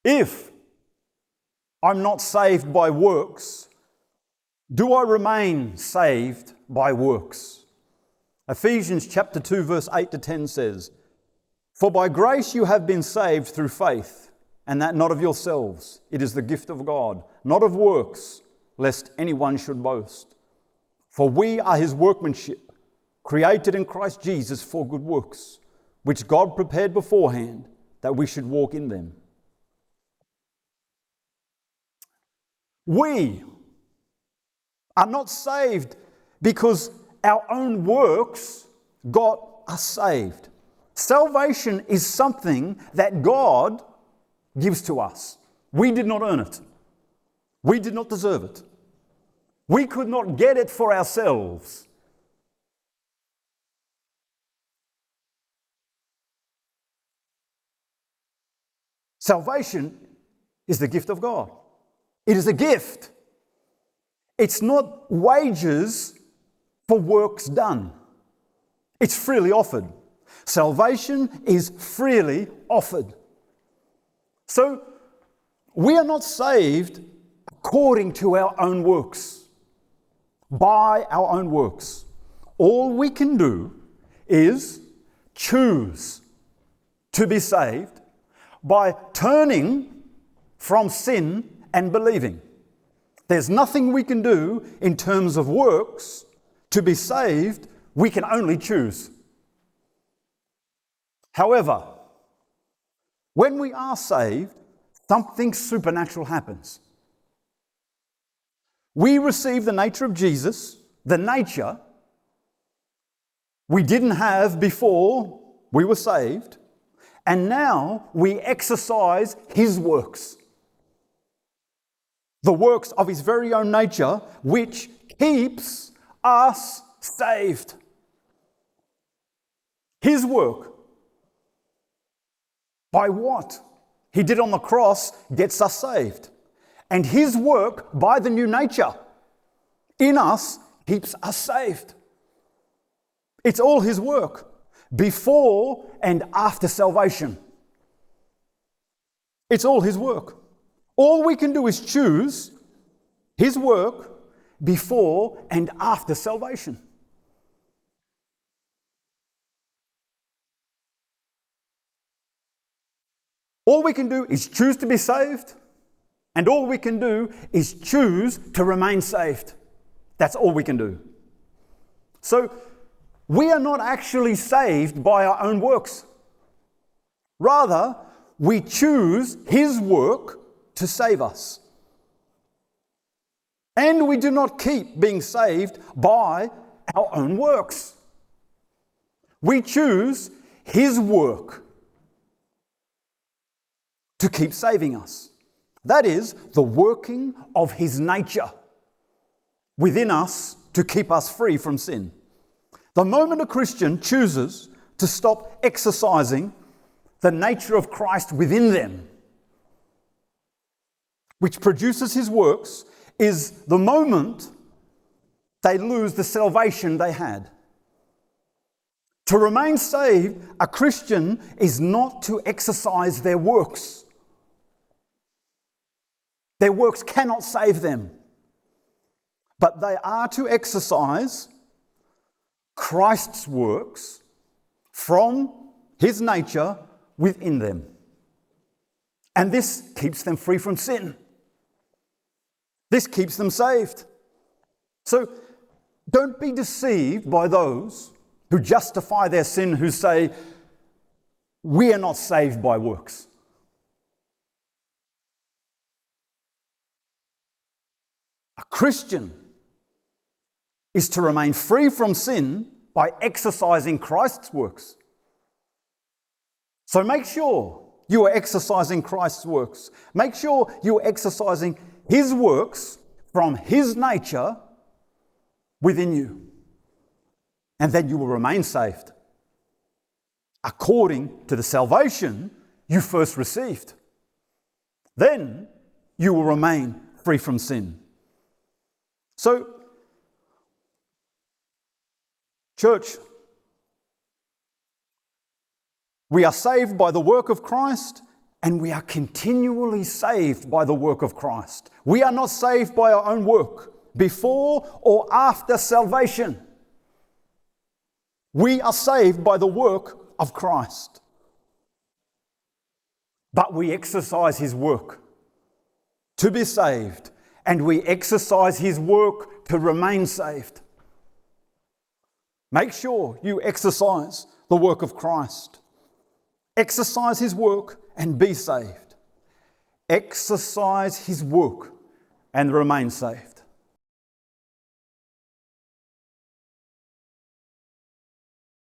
If I'm not saved by works, do I remain saved by works? Ephesians chapter 2 verse 8 to 10 says, "For by grace you have been saved through faith, and that not of yourselves. It is the gift of God, not of works, lest anyone should boast. For we are his workmanship, created in Christ Jesus for good works, which God prepared beforehand that we should walk in them." We are not saved because our own works got us saved. Salvation is something that God gives to us. We did not earn it. We did not deserve it. We could not get it for ourselves. Salvation is the gift of God. It is a gift. It's not wages for works done. It's freely offered. Salvation is freely offered. So we are not saved according to our own works, by our own works. All we can do is choose to be saved by turning from sin and believing. There's nothing we can do in terms of works to be saved. We can only choose. However, when we are saved, something supernatural happens. We receive the nature of Jesus, the nature we didn't have before we were saved, and now we exercise his works. The works of his very own nature, which keeps us saved. His work, by what he did on the cross, gets us saved. And his work, by the new nature in us, keeps us saved. It's all his work, before and after salvation. It's all his work. All we can do is choose his work before and after salvation. All we can do is choose to be saved, and all we can do is choose to remain saved. That's all we can do. So we are not actually saved by our own works. Rather, we choose his work to save us. And we do not keep being saved by our own works. We choose his work to keep saving us. That is the working of his nature within us to keep us free from sin. The moment a Christian chooses to stop exercising the nature of Christ within them, which produces his works, is the moment they lose the salvation they had. To remain saved, a Christian is not to exercise their works. Their works cannot save them. But they are to exercise Christ's works from his nature within them. And this keeps them free from sin. This keeps them saved. So don't be deceived by those who justify their sin, who say, we are not saved by works. A Christian is to remain free from sin by exercising Christ's works. So make sure you are exercising Christ's works. Make sure you are exercising his works from his nature within you. And then you will remain saved according to the salvation you first received. Then you will remain free from sin. So, church, we are saved by the work of Christ, And we are continually saved by the work of Christ. We are not saved by our own work, before or after salvation. We are saved by the work of Christ. But we exercise his work to be saved, and we exercise his work to remain saved. Make sure you exercise the work of Christ. Exercise his work and be saved. Exercise his work and remain saved.